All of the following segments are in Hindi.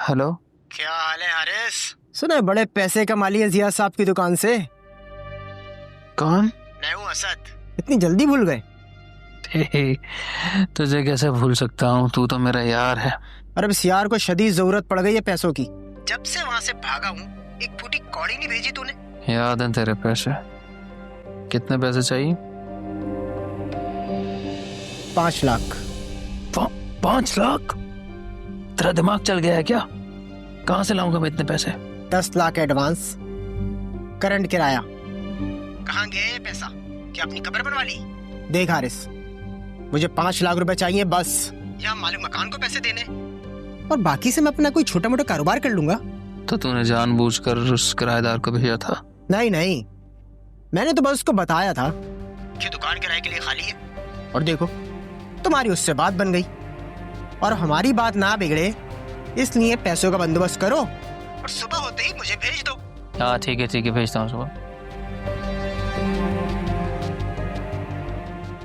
हेलो, क्या हाल है हारिस? सुना है बड़े पैसे कमा लिए जिया साहब की दुकान से। कौन? मैं हूँ असद। इतनी जल्दी भूल गए? तुझे कैसे भूल सकता हूँ, तू तो मेरा यार है। और अब इस यार को शदीद जरूरत पड़ गई है पैसों की। जब से वहाँ से भागा हूँ एक फूटी कौड़ी नहीं भेजी तूने। याद है तेरे पैसे? कितने पैसे चाहिए? 5 लाख। 5 लाख? तेरा दिमाग चल गया है क्या? कहाँ से लाऊंगा मैं इतने पैसे? 10 लाख एडवांस, करंट किराया। कहाँ गया ये पैसा? क्या अपनी कब्र बनवा ली? देख हारिस, मुझे 5 लाख रुपए चाहिए बस। या मालिक मकान को पैसे देने, और बाकी से मैं अपना कोई छोटा मोटा कारोबार कर लूंगा। तो तूने जानबूझकर उस किराएदार को भेजा था? नहीं, मैंने तो बस उसको बताया था कि दुकान किराए के लिए खाली है। और देखो, तुम्हारी उससे बात बन गई। और हमारी बात ना बिगड़े इसलिए पैसों का बंदोबस्त करो और सुबह होते ही मुझे भेज दो। हाँ ठीक है, भेजता हूँ सुबह।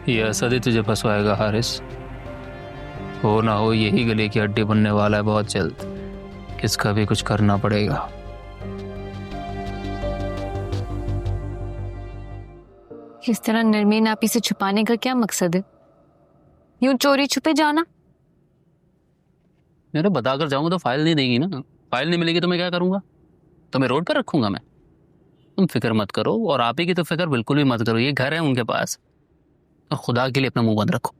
ये असद ही तुझे फंसवाएगा हारिस। हो ना हो यही गले की हड्डी बनने वाला है बहुत जल्द। किसका भी कुछ करना पड़ेगा। इस तरह नरमीन आपी से छुपाने का क्या मकसद है? यूं चोरी छुपे जाना? मेरे बताकर जाऊंगा तो फाइल नहीं देगी ना। फाइल नहीं मिलेगी तो मैं क्या करूंगा? तो मैं रोड पर रखूंगा मैं? तुम फिक्र मत करो, और आप ही की तो फिक्र बिल्कुल भी मत करो। ये घर है उनके पास, और खुदा के लिए अपना मुंह बंद रखो।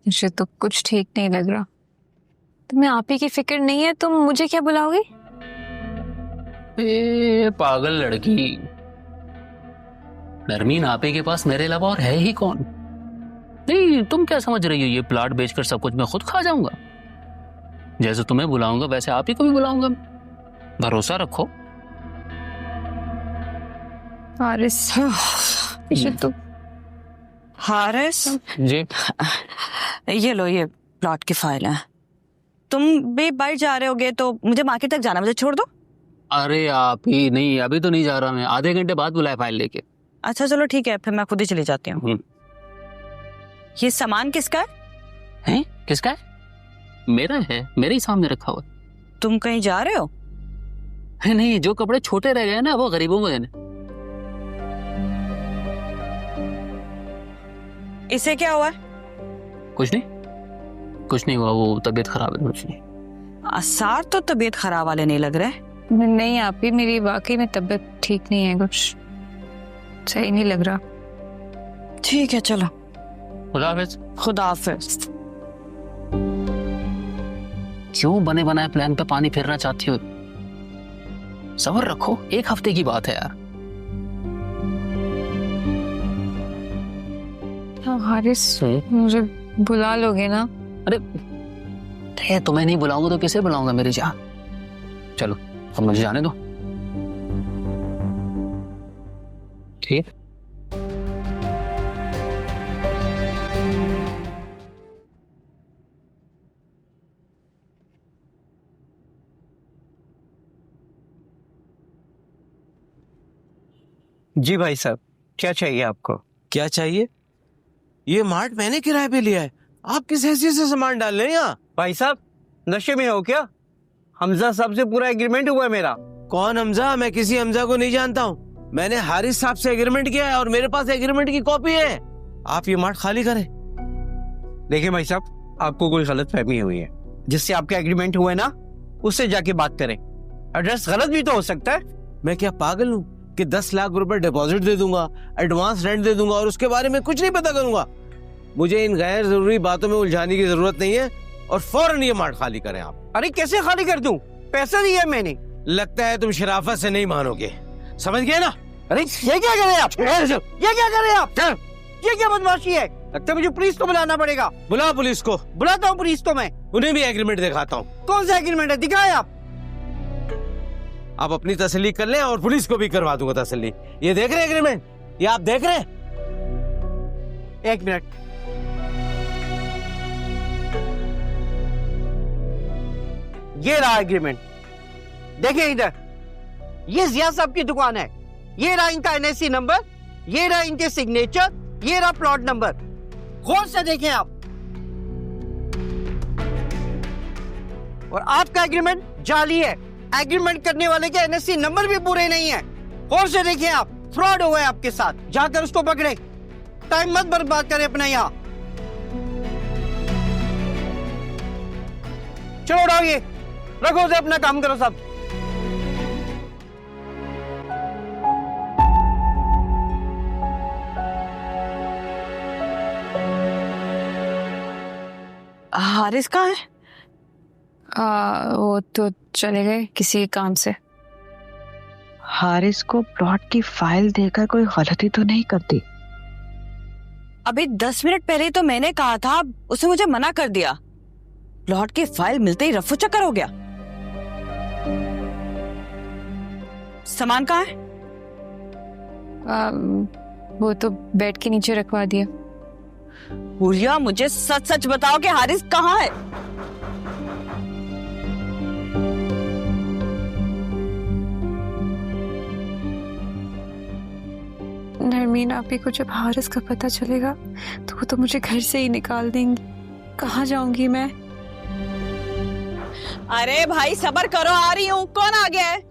मुझे तो कुछ ठीक नहीं लग रहा। तुम्हें आप ही की फिक्र नहीं है, तुम मुझे क्या बुलाओगे? पागल लड़की, नरमीन आपे के पास मेरे अलावा और है ही कौन? नहीं, तुम क्या समझ रही हो? ये प्लाट बेचकर सब कुछ मैं खुद खा जाऊंगा? जैसे तुम्हें बुलाऊंगा वैसे आप ही को भी बुलाऊंगा। भरोसा रखो। हारिस, तो हारिस जी, ये लो, ये प्लॉट की फाइल है। तुम भी बाहर जा रहे होगे तो मुझे मार्केट तक जाना, मुझे छोड़ दो। अरे आप ही नहीं, अभी तो नहीं जा रहा मैं। आधे घंटे बाद बुलाए फाइल लेके। अच्छा चलो ठीक है, फिर मैं खुद ही चली जाती हूँ। ये सामान किसका है? हैं? किसका है? मेरा है, मेरे ही सामने रखा हुआ। तुम कहीं जा रहे हो? नहीं, जो कपड़े छोटे रह गए ना वो गरीबों को देने। इसे क्या हुआ है? कुछ नहीं हुआ, वो तबीयत खराब है। कुछ नहीं। आसार तो तबीयत खराब वाले नहीं लग रहे। नहीं आप ही, मेरी वाकई में तबीयत ठीक नहीं है, कुछ सही नहीं लग रहा। ठीक है चलो, खुदा हाफिज। खुदा हाफिज। क्यों बने बनाए प्लान पे पानी फेरना चाहती हो? सब्र रखो, 1 हफ्ते की बात है यार। हारिस, मुझे बुला लोगे ना? अरे तुम्हें नहीं बुलाऊंगा तो किसे बुलाऊंगा मेरी जान? चलो अब मुझे जाने दो, ठीक है? जी भाई साहब, क्या चाहिए आपको? क्या चाहिए? ये मार्ट मैंने किराए पे लिया है, आप किस हैसियत से सामान डाल रहे हैं यहाँ? भाई साहब नशे में हो क्या? हमजा साहब से पूरा एग्रीमेंट हुआ है मेरा। कौन हमजा? मैं किसी हमजा को नहीं जानता हूँ। मैंने हारिस साहब से एग्रीमेंट किया है और मेरे पास एग्रीमेंट की कॉपी है। आप ये मार्ट खाली करें। देखिए भाई साहब, आपको कोई गलत फहमी हुई है। जिससे आपका एग्रीमेंट हुआ है ना, उससे जाके बात करें। एड्रेस गलत भी तो हो सकता है। मैं क्या पागल हूँ कि 10 लाख रुपए डिपॉजिट दे दूंगा, एडवांस रेंट दे दूंगा और उसके बारे में कुछ नहीं पता करूंगा? मुझे इन गैर जरूरी बातों में उलझाने की जरूरत नहीं है, और फौरन ये मार्ट खाली करें आप। अरे कैसे खाली कर दूं? पैसा दिया है मैंने। लगता है तुम शराफत से नहीं मानोगे, समझ गए ना? अरे ये क्या कर रहे हैं आप? ये क्या कर रहे हैं आप? ये क्या बदमाशी है? लगता है मुझे पुलिस को बुलाना पड़ेगा। बुला पुलिस को। बुलाता हूँ पुलिस को मैं। उन्हें भी एग्रीमेंट दिखाता हूँ। कौन सा एग्रीमेंट है, दिखाए आप। आप अपनी तसल्ली कर लें और पुलिस को भी करवा दूंगा तसल्ली। ये देख रहे हैं एग्रीमेंट? ये आप देख रहे हैं? 1 मिनट। ये रहा एग्रीमेंट, देखिए इधर। ये जिया साहब की दुकान है। ये रहा इनका एनएससी नंबर, ये रहा इनके सिग्नेचर, ये रहा प्लॉट नंबर। गौर से देखें आप। और आपका एग्रीमेंट जाली है। एग्रीमेंट करने वाले के एनएससी नंबर भी पूरे नहीं है। और से देखिए आप, फ्रॉड हुआ है आपके साथ। जाकर उसको पकड़े, टाइम मत बर्बाद करें अपना यहाँ। चलो उठाओ ये, रखो उसे, अपना काम करो सब। हारिस कहाँ है? वो तो चले गए किसी काम से। हारिस को प्लॉट की फाइल देकर कोई गलती तो नहीं करती? अभी 10 मिनट पहले ही तो मैंने कहा था, उसने मुझे मना कर दिया। प्लॉट की फाइल मिलते ही रफू चक्कर हो गया। सामान कहाँ है? वो तो बेड के नीचे रखवा दिया। हुरिया, मुझे सच सच बताओ कि हारिस कहाँ है? नरमीन आपी को जब हारिस का पता चलेगा तो वो तो मुझे घर से ही निकाल देंगी। कहाँ जाऊंगी मैं? अरे भाई सब्र करो, आ रही हूँ। कौन आ गया है?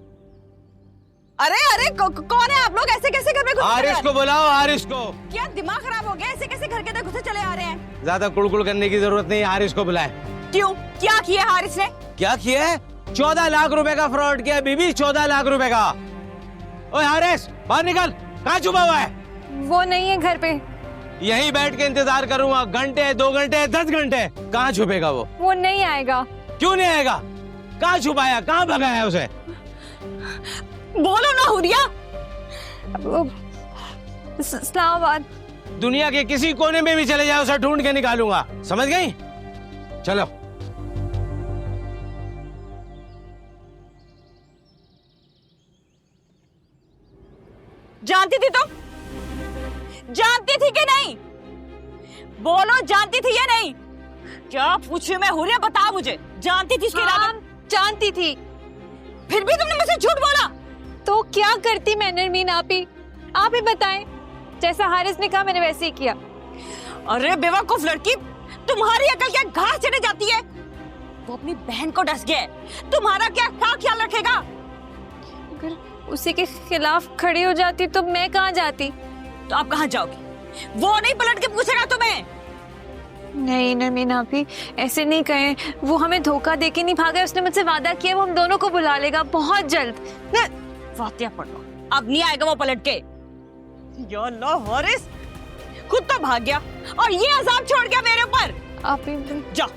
अरे अरे कौन है आप लोग? ऐसे कैसे घर में घुस? हारिस को बुलाओ, हारिस को। क्या दिमाग खराब हो गया? ऐसे कैसे घर के अंदर घुसे चले आ रहे हैं? ज्यादा कुड़कुड़ करने की जरूरत नहीं, हारिस को बुलाए। क्यों? क्या किया हारिस ने? क्या किया है? 14 लाख रुपए का फ्रॉड किया बीबी, 14 लाख रुपए का। ओए हारिस, बाहर निकल, कहाँ छुपा हुआ है? वो नहीं है घर पे। यहीं बैठ के इंतजार करूंगा, घंटे 2 घंटे 10 घंटे। कहाँ छुपेगा वो नहीं आएगा। क्यों नहीं आएगा? कहाँ छुपाया, कहाँ भगाया उसे? बोलो ना हुरिया। इस्लामाबाद। दुनिया के किसी कोने में भी चले जाओ, उसे ढूंढ के निकालूंगा, समझ गई? चलो। जानती थी तुम? जानती थी कि नहीं? बोलो, जानती थी या नहीं? क्या पूछूं मैं? हुरिया बता मुझे, जानती थी इसके इरादे? जानती थी। फिर भी तुमने मुझसे झूठ बोला। तो क्या करती मैं नरमीन आपी? आप ही बताएं। जैसा हारिस ने कहा मैंने वैसे ही किया। अरे बेवकूफ लड़की, तुम्हारी अकल क्या घास चढ़े जाती है? वो अपनी बहन को डस गया है, तुम्हारा क्या ख्याल रखेगा? अगर उसी के खिलाफ खड़ी हो जाती तो मैं कहाँ जाती? तो आप कहाँ जाओगी? वो नहीं पलट के पूछेगा तुम्हें। नहीं नरमीन आपी, ऐसे नहीं कहें। वो हमें धोखा देके नहीं भागा, उसने मुझसे वादा किया वो हम दोनों को बुला लेगा बहुत जल्द। वातिया पढ़ो, अब नहीं आएगा वो पलट के। या अल्लाह, हारिस खुद तो भाग गया और ये अजाब छोड़ गया मेरे ऊपर। आप ही जा,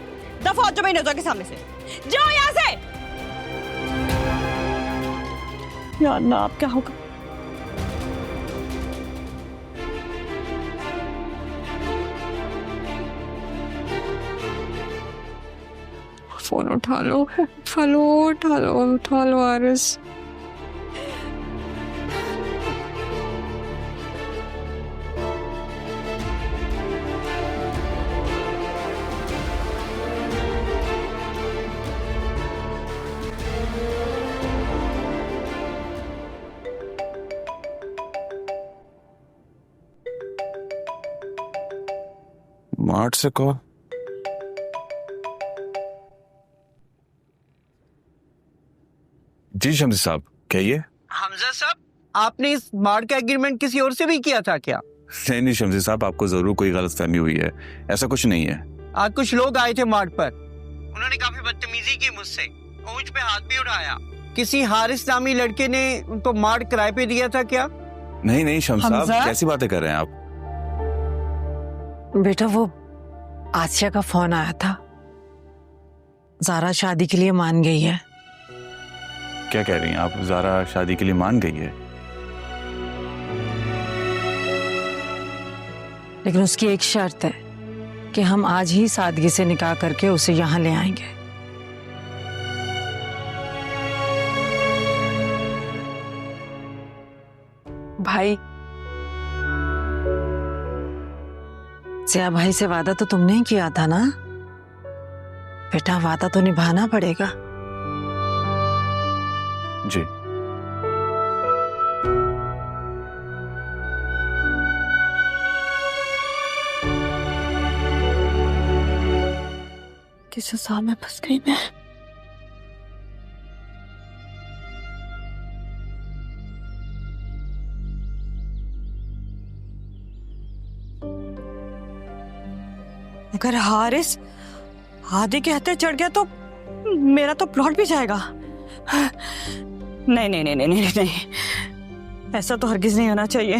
दफा हो जाओ मेरी नजर के सामने से। जाओ यहाँ से। या अल्लाह, अब क्या होगा? फोन उठा लो, उठा लो, उठा लो, उठा लो हारिस। मार्ट से कॉल। जी शम्सी साहब, कहिए। हमजा साहब, आपने इस मार्ट का एग्रीमेंट किसी और से भी किया था क्या? नहीं शम्सी साहब, आपको जरूर कोई गलतफहमी हुई है, ऐसा कुछ नहीं है। आज कुछ लोग आए थे मार्ट पर, उन्होंने काफी बदतमीजी की मुझसे, ऊंच पे हाथ भी उठाया। किसी हारिस नामी लड़के ने उनको मार्ट किराए पे दिया था क्या? नहीं शम्सी साहब, कैसी बातें कर रहे हैं आप? बेटा, वो आसिया का फोन आया था, ज़ारा शादी के लिए मान गई है। क्या कह रही हैं आप? ज़ारा शादी के लिए मान गई है? लेकिन उसकी एक शर्त है कि हम आज ही सादगी से निकाह करके उसे यहाँ ले आएंगे। भाई, सिया भाई से वादा तो तुमने ही किया था ना बेटा, वादा तो निभाना पड़ेगा। जी। किस हिसाब में फंस गई मैं? अगर हारिस आदि के हत्या चढ़ गया तो मेरा तो प्लॉट भी जाएगा। नहीं नहीं नहीं नहीं नहीं नहीं, ऐसा तो हरगिज नहीं होना चाहिए।